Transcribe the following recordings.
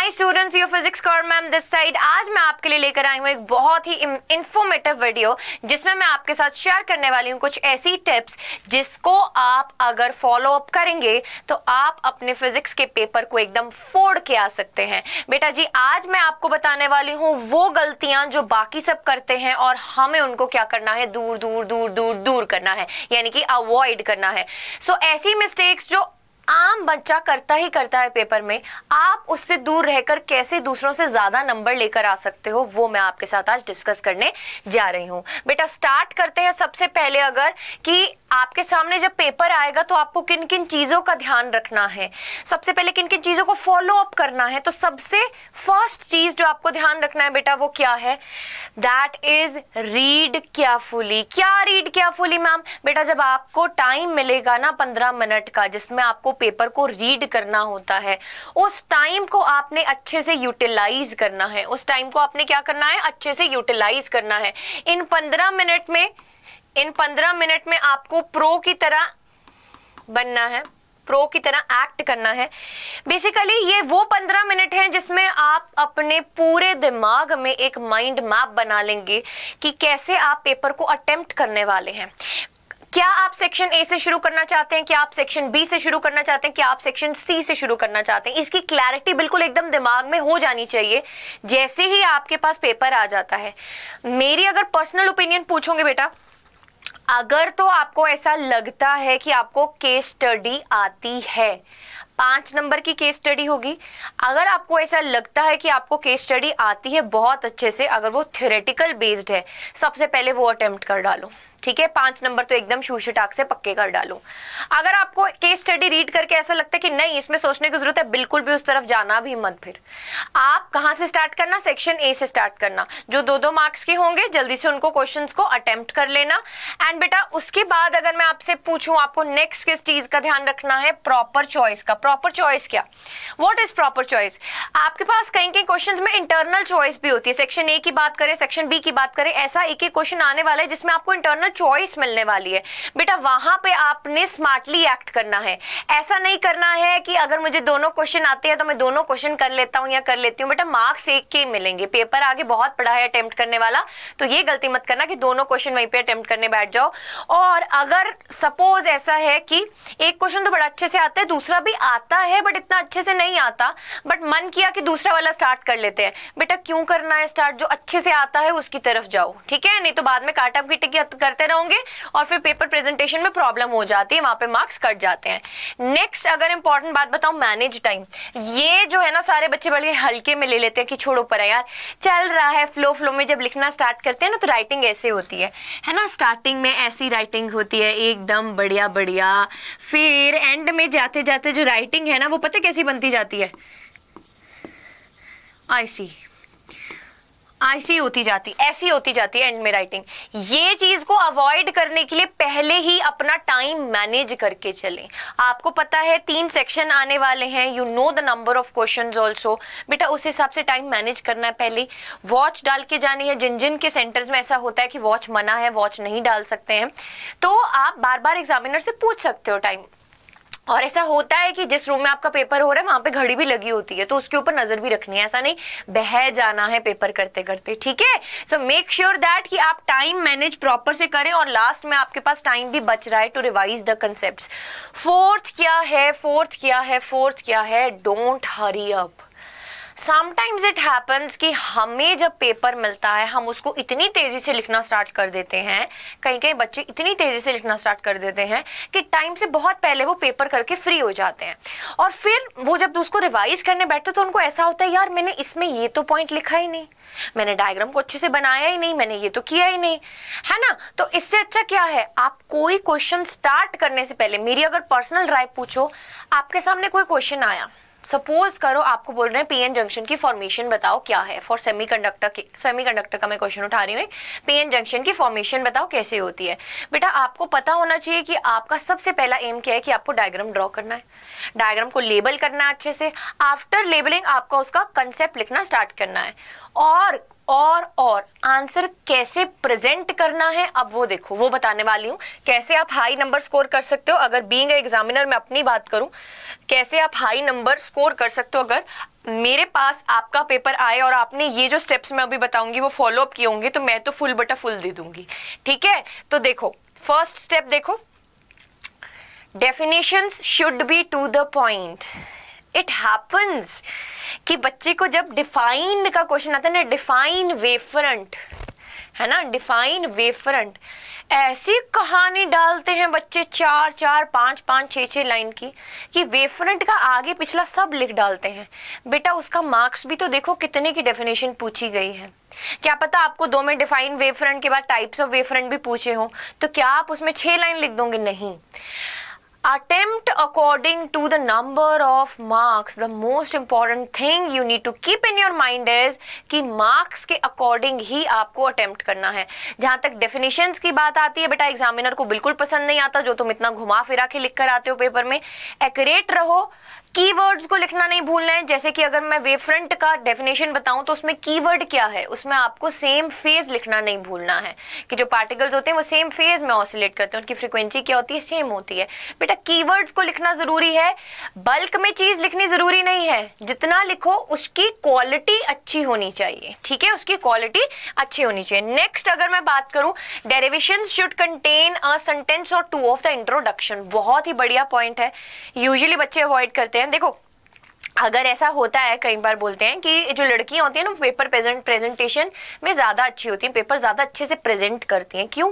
Hi students, your physics core ma'am this side. आज मैं आपके लिए लेकर आई हूँ एक बहुत ही इंफॉर्मेटिव वीडियो जिसमें मैं आपके साथ शेयर करने वाली हूँ कुछ ऐसी टिप्स जिसको आप अगर फॉलो अप करेंगे तो आप अपने फिजिक्स के पेपर को एकदम फोड़ के आ सकते हैं। बेटा जी, आज मैं आपको बताने वाली हूँ वो गलतियां जो बाकी सब करते हैं और हमें उनको क्या करना है, दूर दूर दूर दूर दूर करना है, यानी कि अवॉइड करना है। सो ऐसी मिस्टेक्स जो आम बच्चा करता ही करता है पेपर में, आप उससे दूर रहकर कैसे दूसरों से ज्यादा नंबर लेकर आ सकते हो, वो मैं आपके साथ आज डिस्कस करने जा रही हूँ। बेटा स्टार्ट करते हैं सबसे पहले अगर कि आपके सामने जब पेपर आएगा तो आपको किन किन चीजों का ध्यान रखना है, सबसे पहले किन किन चीजों को फॉलो अप करना है। तो सबसे फर्स्ट चीज जो आपको ध्यान रखना है बेटा वो क्या है, दैट इज रीड केयरफुली। क्या रीड केयरफुली मैम? बेटा जब आपको टाइम मिलेगा ना 15 मिनट का जिसमें आपको पेपर को रीड करना होता है, उस टाइम को आपने अच्छे से यूटिलाइज करना है। उस टाइम को आपने क्या करना है, अच्छे से यूटिलाइज करना है। इन 15 मिनट में आपको प्रो की तरह बनना है, प्रो की तरह एक्ट करना है। बेसिकली ये वो 15 मिनट हैं जिसमें आप अपने पूरे दिमाग में एक माइंड मैप बना लेंगे कि कैसे आप पेपर को अटेम्प्ट करने वाले हैं। क्या आप सेक्शन ए से शुरू करना चाहते हैं, क्या आप सेक्शन बी से शुरू करना चाहते हैं, क्या आप सेक्शन सी से शुरू करना चाहते हैं, इसकी क्लैरिटी बिल्कुल एकदम दिमाग में हो जानी चाहिए जैसे ही आपके पास पेपर आ जाता है। मेरी अगर पर्सनल ओपिनियन पूछोगे बेटा, अगर तो आपको ऐसा लगता है कि आपको केस स्टडी आती है, 5 नंबर की केस स्टडी होगी, अगर आपको ऐसा लगता है कि आपको केस स्टडी आती है बहुत अच्छे से, अगर वो थ्योरेटिकल बेस्ड है, सबसे पहले वो अटेम्प्ट कर डालो। ठीक है, 5 नंबर तो एकदम शूशटाक से पक्के कर डालो। अगर आपको केस स्टडी रीड करके ऐसा लगता है कि नहीं इसमें सोचने की जरूरत है, बिल्कुल भी उस तरफ जाना भी मत। फिर आप कहां से स्टार्ट करना, सेक्शन ए से स्टार्ट करना। जो 2-2 मार्क्स के होंगे जल्दी से उनको क्वेश्चंस को अटेम्प्ट कर लेना। एंड बेटा उसके बाद अगर मैं आपसे पूछूं आपको नेक्स्ट किस चीज का ध्यान रखना है, प्रॉपर चॉइस का। प्रॉपर चॉइस क्या, व्हाट इज प्रॉपर चॉइस? आपके पास कहीं कहीं क्वेश्चंस में इंटरनल चॉइस भी होती है। सेक्शन ए की बात करें, सेक्शन बी की बात करें, ऐसा एक एक क्वेश्चन आने वाला है जिसमें आपको इंटरनल चॉइस मिलने वाली है। बेटा वहां पे आपने स्मार्टली एक्ट करना है। ऐसा नहीं करना है कि अगर मुझे दोनों क्वेश्चन आते हैं तो मैं दोनों क्वेश्चन कर लेता हूं या कर लेती हूं। बेटा मार्क्स एक के मिलेंगे, पेपर आगे बहुत पड़ा है अटेम्प्ट करने वाला, तो ये गलती मत करना कि दोनों क्वेश्चन वहीं पे अटेम्प्ट करने बैठ जाओ। और अगर सपोज ऐसा है कि एक क्वेश्चन तो बड़ा अच्छे से आता है, दूसरा भी आता है बट इतना अच्छे से नहीं आता, बट मन किया कि दूसरा वाला स्टार्ट कर लेते हैं। बेटा क्यों करना है स्टार्ट, जो अच्छे से आता है उसकी तरफ जाओ, ठीक है? नहीं तो बाद में काटा पीटी करते रहोगे और फिर पेपर प्रेजेंटेशन में प्रॉब्लम हो जाती है, वहां पे मार्क्स कट जाते हैं। नेक्स्ट अगर इंपॉर्टेंट बात बताऊं, मैनेज टाइम। ये जो है ना सारे बच्चे बड़े हल्के में ले लेते हैं कि छोड़ो पर यार, चल रहा है फ्लो में जब लिखना स्टार्ट करते हैं ना तो राइटिंग ऐसे होती है ना, स्टार्टिंग में ऐसी राइटिंग होती है एकदम बढ़िया बढ़िया, फिर एंड में जाते जाते जो राइटिंग है ना वो पता कैसी बनती जाती है, ऐसी होती जाती, ऐसी होती जाती है एंड में राइटिंग। ये चीज को अवॉइड करने के लिए पहले ही अपना टाइम मैनेज करके चलें। आपको पता है 3 सेक्शन आने वाले हैं, you know the number of questions also. बेटा उस हिसाब से टाइम मैनेज करना है। पहले वॉच डाल के जानी है। जिन जिन के सेंटर्स में ऐसा होता है कि वॉच मना है, वॉच नहीं डाल सकते हैं, तो आप बार बार एग्जामिनर से पूछ सकते हो टाइम। और ऐसा होता है कि जिस रूम में आपका पेपर हो रहा है वहां पे घड़ी भी लगी होती है, तो उसके ऊपर नजर भी रखनी है, ऐसा नहीं बह जाना है पेपर करते करते, ठीक है? सो मेक श्योर दैट कि आप टाइम मैनेज प्रॉपर से करें और लास्ट में आपके पास टाइम भी बच रहा है to revise the concepts. Fourth क्या है, don't hurry up. Sometimes it happens कि हमें जब पेपर मिलता है हम उसको इतनी तेजी से लिखना स्टार्ट कर देते हैं, कई बच्चे इतनी तेजी से लिखना स्टार्ट कर देते हैं कि टाइम से बहुत पहले वो पेपर करके फ्री हो जाते हैं। और फिर वो जब उसको रिवाइज करने बैठते तो उनको ऐसा होता है यार मैंने इसमें ये तो पॉइंट लिखा ही नहीं, मैंने डायग्राम को अच्छे से बनाया ही नहीं, मैंने ये तो किया ही नहीं, है ना? तो इससे अच्छा क्या है, आप कोई क्वेश्चन स्टार्ट करने से पहले, मेरी अगर पर्सनल राय पूछो, आपके सामने कोई क्वेश्चन आया, सपोज करो आपको बोल रहे हैं पीएन जंक्शन की फॉर्मेशन बताओ क्या है, फॉर सेमीकंडक्टर का मैं क्वेश्चन उठा रही हूँ, पीएन जंक्शन की फॉर्मेशन बताओ कैसे होती है। बेटा आपको पता होना चाहिए कि आपका सबसे पहला एम क्या है कि आपको डायग्राम ड्रॉ करना है, डायग्राम को लेबल करना है अच्छे से। आफ्टर लेबलिंग आपका उसका कंसेप्ट लिखना स्टार्ट करना है और आंसर कैसे प्रेजेंट करना है, अब वो देखो, वो बताने वाली हूँ। कैसे आप हाई नंबर स्कोर कर सकते हो, अगर बीइंग एग्जामिनर मैं अपनी बात करूँ, कैसे आप हाई नंबर स्कोर कर सकते हो अगर मेरे पास आपका पेपर आए और आपने ये जो स्टेप्स मैं अभी बताऊंगी वो फॉलो अप किए होंगे, तो मैं तो फुल बटा फुल दे दूंगी। ठीक है, तो देखो फर्स्ट स्टेप देखो, definitions should be to the point. It happens कि बच्चे को जब डिफाइन का क्वेश्चन आता है ना, डिफाइन वेवफ्रंट, है ना, डिफाइन वेवफ्रंट, ऐसी कहानी डालते हैं बच्चे 4-4, 5-5, 6-6 लाइन की कि वेवफ्रंट का आगे पिछला सब लिख डालते हैं। बेटा उसका मार्क्स भी तो देखो कितने की डेफिनेशन पूछी गई है। क्या पता आपको 2 में डिफाइन वेवफ्रंट के बाद टाइप्स ऑफ वेवफ्रंट भी पूछे हो, तो क्या आप उसमें 6 लाइन लिख दोगे? नहीं। Attempt according to the number of marks. The most important thing you need to keep in your mind is कि marks के according ही आपको attempt करना है। जहाँ तक definitions की बात आती है बेटा, एग्जामिनर को बिल्कुल पसंद नहीं आता जो तुम इतना घुमा फिरा के लिख कर आते हो पेपर में। Accurate रहो, कीवर्ड्स को लिखना नहीं भूलना है। जैसे कि अगर मैं वेवफ्रंट का डेफिनेशन बताऊं तो उसमें कीवर्ड क्या है, उसमें आपको सेम फेज लिखना नहीं भूलना है कि जो पार्टिकल्स होते हैं वो सेम फेज में ऑसिलेट करते हैं, उनकी फ्रीक्वेंसी क्या होती है, सेम होती है। बेटा कीवर्ड्स को लिखना जरूरी है, बल्क में चीज लिखनी जरूरी नहीं है। जितना लिखो उसकी क्वालिटी अच्छी होनी चाहिए। ठीक है, उसकी क्वालिटी अच्छी होनी चाहिए। नेक्स्ट अगर मैं बात करूं, derivations should contain a sentence और 2 ऑफ द इंट्रोडक्शन। बहुत ही बढ़िया पॉइंट है, यूजुअली बच्चे अवॉइड करते हैं। देखो अगर ऐसा होता है, कई बार बोलते हैं कि जो लड़कियां होती हैं ना पेपर प्रेजेंटेशन में ज्यादा अच्छी होती हैं, पेपर ज्यादा अच्छे से प्रेजेंट करती हैं। क्यों?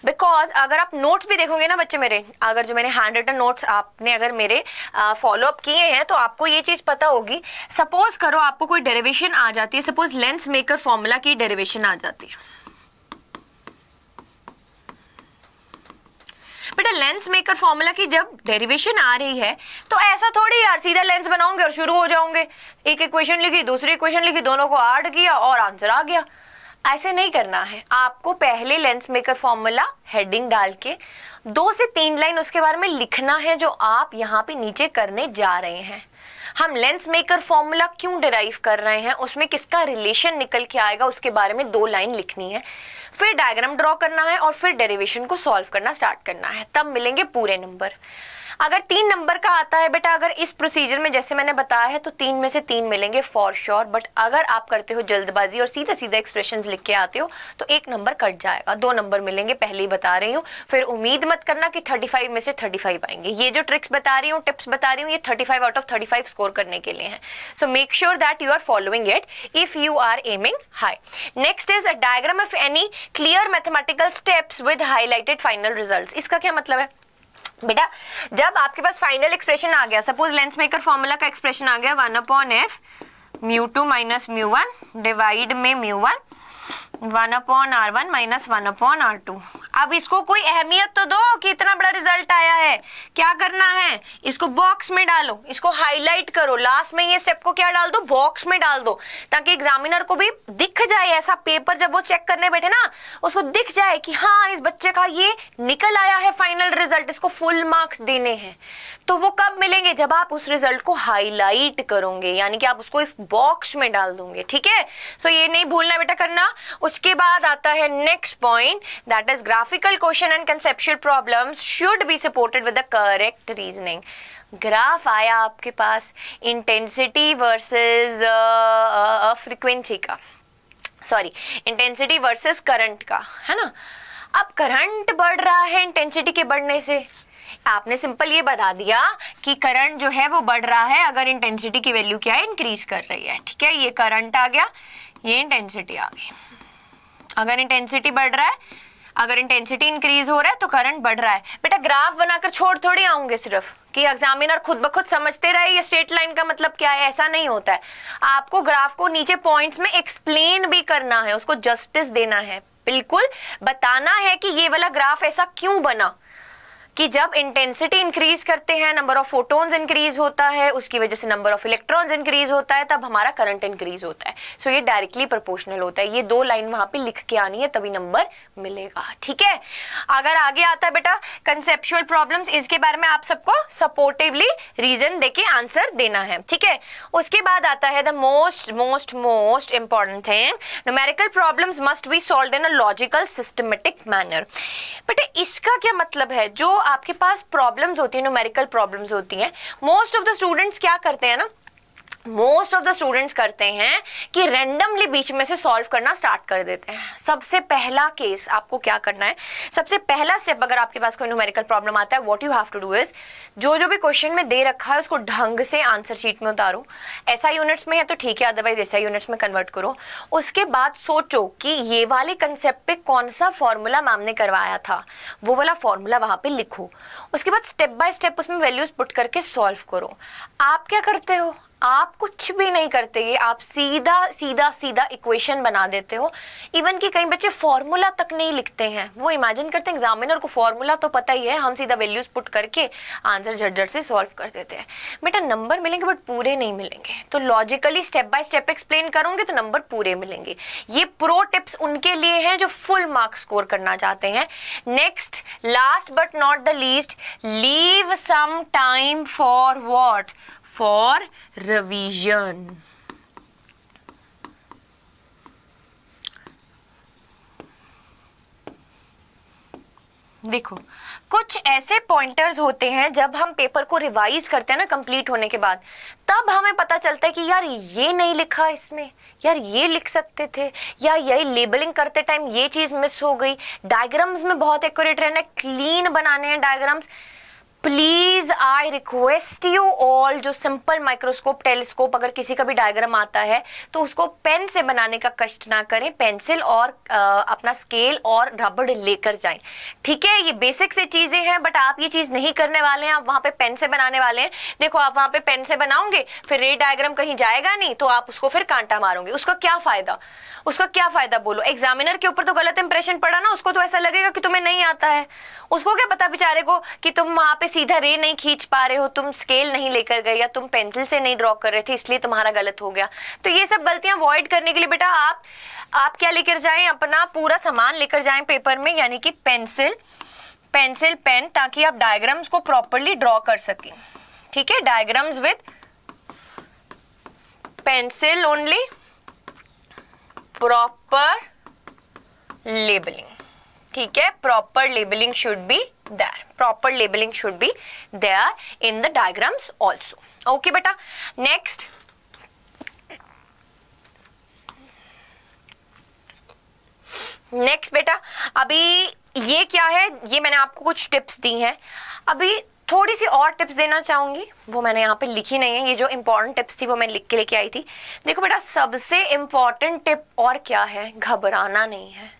बिकॉज अगर आप नोट्स भी देखोगे ना बच्चे मेरे, अगर जो मैंने हैंड रिटन नोट्स आपने अगर मेरे फॉलो अप किए हैं तो आपको ये चीज पता होगी। सपोज करो आपको कोई डेरिवेशन आ जाती है, सपोज लेंस मेकर फॉर्मूला की डेरिवेशन आ जाती है। बेटा लेंस मेकर फॉर्मूला की जब डेरिवेशन आ रही है तो ऐसा थोड़ी यार सीधा लेंस बनाओगे और शुरू हो जाओगे, एक इक्वेशन लिखी, दूसरी इक्वेशन लिखी, दोनों को ऐड किया और आंसर आ गया। ऐसे नहीं करना है। आपको पहले लेंस मेकर फॉर्मूला हेडिंग डाल के 2 से 3 लाइन उसके बारे में लिखना है जो आप यहाँ पे नीचे करने जा रहे हैं। हम लेंस मेकर फॉर्मूला क्यों डिराइव कर रहे हैं, उसमें किसका रिलेशन निकल के आएगा, उसके बारे में 2 लाइन लिखनी है। फिर डायग्राम ड्रॉ करना है और फिर डेरिवेशन को सॉल्व करना स्टार्ट करना है, तब मिलेंगे पूरे नंबर। अगर 3 नंबर का आता है बेटा, अगर इस प्रोसीजर में जैसे मैंने बताया है तो 3 में से 3 मिलेंगे फॉर श्योर। बट अगर आप करते हो जल्दबाजी और सीधा सीधा एक्सप्रेशंस लिख के आते हो तो 1 नंबर कट जाएगा, 2 नंबर मिलेंगे, पहले ही बता रही हूँ। फिर उम्मीद मत करना कि 35 में से 35 आएंगे। ये जो ट्रिक्स बता रही हूँ, टिप्स बता रही हूँ, ये 35 आउट ऑफ 35 स्कोर करने के लिए है। So make sure that you are following it if you are aiming high. Next is a diagram of any clear mathematical steps with highlighted final results. इसका क्या मतलब है बेटा, जब आपके पास फाइनल एक्सप्रेशन आ गया, सपोज लेंस मेकर फॉर्मूला का expression आ गया 1/f μ2 माइनस μ1 डिवाइड में μ1 1/r1 माइनस 1/r2। अब इसको कोई अहमियत तो दो कि इतना बड़ा रिजल्ट आया है। क्या करना है, इसको बॉक्स में डालो, इसको हाईलाइट करो, लास्ट में ये स्टेप को क्या डाल दो, बॉक्स में डाल दो, ताकि एग्जामिनर को भी दिख जाए ऐसा पेपर जब वो चेक करने बैठे ना, उसको दिख जाए कि हाँ इस बच्चे का ये निकल आया है फाइनल रिजल्ट, इसको फुल मार्क्स देने हैं। तो वो कब मिलेंगे, जब आप उस रिजल्ट को हाईलाइट करोगे, यानी कि आप उसको इस बॉक्स में डाल दोगे। ठीक है, सो ये नहीं भूलना बेटा करना। उसके बाद आता है next point, that is graphical question and conceptual problems should be supported with the correct reasoning. Graph आया आपके पास इंटेंसिटी वर्सेस फ्रीक्वेंसी का, सॉरी इंटेंसिटी वर्सेस करंट का, है ना। अब करंट बढ़ रहा है इंटेंसिटी के बढ़ने से, आपने सिंपल ये बता दिया कि करंट जो है वो बढ़ रहा है अगर इंटेंसिटी की वैल्यू क्या है, इंक्रीज कर रही है। ठीक है, ये करंट आ गया, ये इंटेंसिटी आ गई। अगर इंटेंसिटी बढ़ रहा है, अगर इंटेंसिटी इंक्रीज हो रहा है तो करंट बढ़ रहा है। बेटा ग्राफ बनाकर छोड़ थोड़ी आऊंगे सिर्फ कि एग्जामिनर खुद ब खुद समझते रहे ये स्ट्रेट लाइन का मतलब क्या है, ऐसा नहीं होता है। आपको ग्राफ को नीचे पॉइंट्स में एक्सप्लेन भी करना है, उसको जस्टिस देना है, बिल्कुल बताना है कि ये वाला ग्राफ ऐसा क्यों बना, कि जब इंटेंसिटी इंक्रीज करते हैं, नंबर ऑफ फोटॉन्स इंक्रीज होता है, उसकी वजह से नंबर ऑफ इलेक्ट्रॉन्स इंक्रीज होता है, तब हमारा करंट इंक्रीज होता है। सो ये डायरेक्टली प्रोपोर्शनल होता है। ये 2 लाइन वहां पे लिख के आनी है तभी नंबर मिलेगा, ठीक है। अगर आगे आता है बेटा कंसेप्चुअल प्रॉब्लम्स, इसके बारे में आप सबको सपोर्टिवली रीजन देके आंसर देना है, ठीक है। उसके बाद आता है the most important thing, numerical problems must be solved in a logical systematic manner. बेटा इसका क्या मतलब है, जो आपके पास प्रॉब्लम्स होती है, न्यूमेरिकल प्रॉब्लम्स होती हैं, मोस्ट ऑफ द स्टूडेंट्स क्या करते हैं ना, मोस्ट ऑफ द स्टूडेंट्स करते हैं कि रैंडमली बीच में से सॉल्व करना स्टार्ट कर देते हैं। सबसे पहला केस आपको क्या करना है, सबसे पहला स्टेप, अगर आपके पास कोई न्यूमेरिकल प्रॉब्लम आता है, what you have to do is, जो भी क्वेश्चन में दे रखा है उसको ढंग से आंसर शीट में उतारो। ऐसा यूनिट्स में है तो ठीक है, अदरवाइज ऐसा यूनिट्स में कन्वर्ट करो। उसके बाद सोचो कि ये वाले कंसेप्ट पे कौन सा फॉर्मूला मैम ने करवाया था, वो वाला फॉर्मूला वहां पे लिखो। उसके बाद स्टेप बाय स्टेप उसमें वैल्यूज पुट करके सॉल्व करो। आप क्या करते हो, आप कुछ भी नहीं करते, ये आप सीधा इक्वेशन बना देते हो। इवन कि कई बच्चे फॉर्मूला तक नहीं लिखते हैं, वो इमेजिन करते हैं एग्जामिनर को फॉर्मूला तो पता ही है, हम सीधा वैल्यूज पुट करके आंसर झट से सॉल्व कर देते हैं। बेटा नंबर मिलेंगे बट पूरे नहीं मिलेंगे, तो logically step by step explain करोगे तो नंबर पूरे मिलेंगे। ये प्रो टिप्स उनके लिए हैं जो फुल मार्क्स स्कोर करना चाहते हैं। Next, last but not the least, leave some time for what, for revision. देखो कुछ ऐसे पॉइंटर्स होते हैं जब हम पेपर को रिवाइज करते हैं ना कंप्लीट होने के बाद, तब हमें पता चलता है कि यार ये नहीं लिखा इसमें, यार ये लिख सकते थे, या यही लेबलिंग करते टाइम ये चीज मिस हो गई। डायग्राम्स में बहुत एक्यूरेट रहना है, क्लीन बनाने हैं diagrams. Please I request you all, जो सिंपल माइक्रोस्कोप टेलीस्कोप अगर किसी का भी डायग्राम आता है तो उसको पेन से बनाने का कष्ट ना करें, पेंसिल और अपना स्केल और रबड़ लेकर जाएं, ठीक है। ये बेसिक से चीजें हैं, बट आप ये चीज नहीं करने वाले हैं, आप वहां पे पेन से बनाने वाले हैं। देखो आप वहां पे पेन से बनाओगे, फिर रे डायग्राम कहीं जाएगा नहीं, तो आप उसको फिर कांटा मारोगे, उसका क्या फायदा, उसका क्या फायदा बोलो। एग्जामिनर के ऊपर तो गलत इंप्रेशन पड़ा ना, उसको तो ऐसा लगेगा कि तुम्हें नहीं आता है। उसको क्या पता बेचारे को कि तुम वहां पे सीधा रे नहीं खींच पा रहे हो, तुम स्केल नहीं लेकर गए, या तुम पेंसिल से नहीं ड्रॉ कर रहे थे, इसलिए तुम्हारा गलत हो गया। तो ये सब गलतियां अवॉइड करने के लिए बेटा आप क्या लेकर जाएं, अपना पूरा सामान लेकर जाएं पेपर में, यानी कि पेंसिल, पेन, ताकि आप डायग्राम्स को प्रॉपरली ड्रॉ कर सकें, ठीक है। Diagrams with pencil only, proper labelling, ठीक है। Proper labelling should be there, proper labelling should be there in the diagrams also, okay बेटा। नेक्स्ट, बेटा अभी ये क्या है, ये मैंने आपको कुछ टिप्स दी हैं, अभी थोड़ी सी और टिप्स देना चाहूंगी, वो मैंने यहाँ पे लिखी नहीं है। ये जो इंपॉर्टेंट टिप्स थी वो मैं लिख के लेके आई थी। देखो बेटा सबसे इंपॉर्टेंट टिप और क्या है, घबराना नहीं है।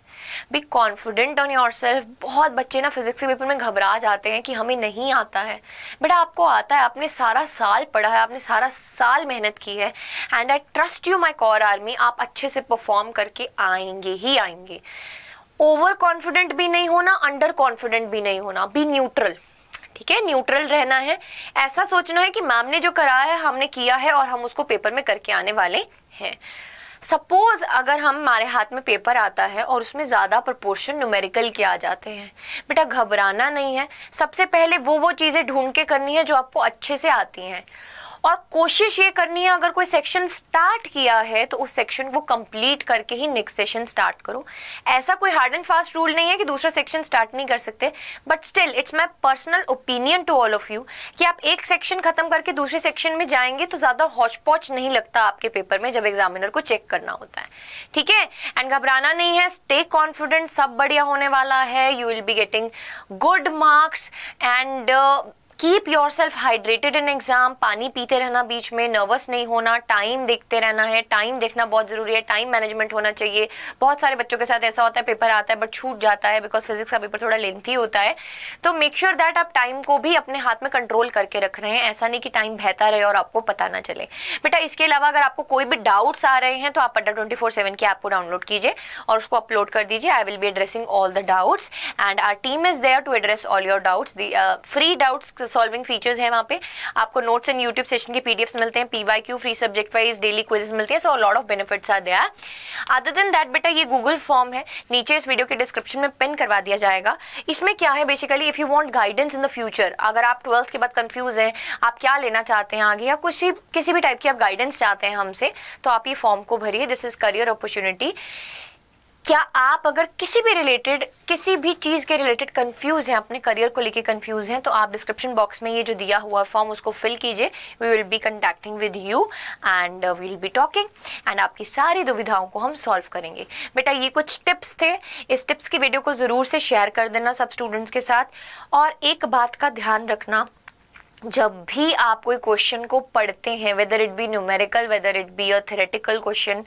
Be confident on yourself. बहुत बच्चे ना फिजिक्स के पेपर में घबरा जाते हैं कि हमें नहीं आता है। बेटा आपको आता है, आपने सारा साल पढ़ा है, आपने सारा साल मेहनत की है, and I trust you my core army, आप अच्छे से परफॉर्म करके आएंगे ही आएंगे। ओवर कॉन्फिडेंट भी नहीं होना, अंडर कॉन्फिडेंट भी नहीं होना, बी न्यूट्रल, ठीक है। न्यूट्रल रहना है, ऐसा सोचना है कि मैम ने जो कराया है हमने किया है और हम उसको पेपर में करके आने वाले हैं। सपोज अगर हमारे हाथ में पेपर आता है और उसमें ज्यादा प्रोपोर्शन न्यूमेरिकल के आ जाते हैं, बेटा घबराना नहीं है। सबसे पहले वो चीजें ढूंढ के करनी है जो आपको अच्छे से आती हैं, और कोशिश ये करनी है अगर कोई सेक्शन स्टार्ट किया है तो उस सेक्शन को कंप्लीट करके ही नेक्स्ट सेशन स्टार्ट करो। ऐसा कोई हार्ड एंड फास्ट रूल नहीं है कि दूसरा सेक्शन स्टार्ट नहीं कर सकते, but still it's my personal opinion to all of you कि आप एक सेक्शन खत्म करके दूसरे सेक्शन में जाएंगे तो ज्यादा हौच पौच नहीं लगता आपके पेपर में जब एग्जामिनर को चेक करना होता है, ठीक है। एंड घबराना नहीं है, स्टे कॉन्फिडेंट, सब बढ़िया होने वाला है, you will be getting good marks. And keep your self hydrated in exam, पानी पीते रहना बीच में, नर्वस नहीं होना, टाइम देखते रहना है, टाइम देखना बहुत जरूरी है, टाइम मैनेजमेंट होना चाहिए। बहुत सारे बच्चों के साथ ऐसा होता है पेपर आता है बट छूट जाता है बिकॉज फिजिक्स का पेपर थोड़ा लेंथी होता है। तो मेक श्योर दैट आप टाइम को भी अपने हाथ में कंट्रोल करके रख रहे हैं, ऐसा नहीं कि टाइम बहता रहे और आपको पता ना चले। बेटा इसके अलावा अगर आपको कोई भी डाउट्स आ रहे हैं तो आप अड्डा 24/7 की ऐप को डाउनलोड कीजिए और उसको अपलोड कर दीजिए। I will be addressing all the doubts and our team is there to address all your doubts. Free doubts solving features है वहाँ पे, आपको नोट्स एंड यूट्यूब सेशन के पीडीएफ्स मिलते हैं, PYQ free subject wise daily quizzes मिलते हैं, so lot of benefits are there. Other than that बेटा ये गूगल फॉर्म है, नीचे इस वीडियो के डिस्क्रिप्शन में पिन करवा दिया जाएगा। इसमें क्या है basically, if you want guidance in the future, अगर आप 12th के बाद कंफ्यूज हैं, आप क्या लेना चाहते हैं आगे या कुछ भी किसी भी टाइप की आप गाइडेंस चाहते हैं हमसे, तो आप ये फॉर्म को भरिए। This is career opportunity. क्या आप अगर किसी भी चीज के रिलेटेड कंफ्यूज हैं, अपने करियर को लेके कंफ्यूज हैं, तो आप डिस्क्रिप्शन बॉक्स में ये जो दिया हुआ फॉर्म उसको फिल कीजिए। We will be contacting with you and we will be talking and आपकी सारी दुविधाओं को हम सॉल्व करेंगे। बेटा ये कुछ टिप्स थे, इस टिप्स की वीडियो को जरूर से शेयर कर देना सब स्टूडेंट्स के साथ। और एक बात का ध्यान रखना, जब भी आप कोई क्वेश्चन को पढ़ते हैं, whether it be numerical, whether it be a theoretical question,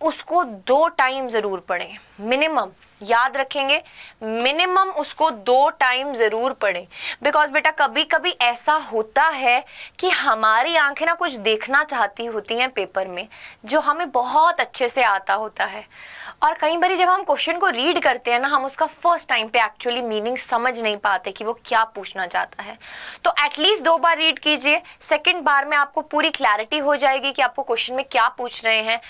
उसको 2 टाइम जरूर पढ़ें, मिनिमम। याद रखेंगे, मिनिमम उसको 2 टाइम जरूर पढ़ें। बिकॉज बेटा कभी कभी ऐसा होता है कि हमारी आंखें ना कुछ देखना चाहती होती हैं पेपर में जो हमें बहुत अच्छे से आता होता है, और कई बार जब हम क्वेश्चन को रीड करते हैं ना, हम उसका फर्स्ट टाइम पे एक्चुअली मीनिंग समझ नहीं पाते कि वो क्या पूछना चाहता है। तो एटलीस्ट 2 बार रीड कीजिए, सेकंड बार में आपको पूरी क्लैरिटी हो जाएगी कि आपको क्वेश्चन में क्या पूछ रहे हैं।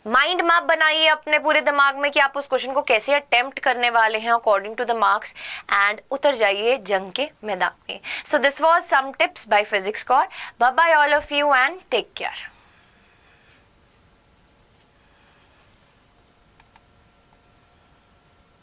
माइंड मैप बनाइए अपने पूरे दिमाग में कि आप उस क्वेश्चन को कैसे अटेम्प्ट करने वाले हैं according to the marks, and उतर जाइए जंग के मैदान में। So this was some tips by physics core. Bye bye all of you and take care.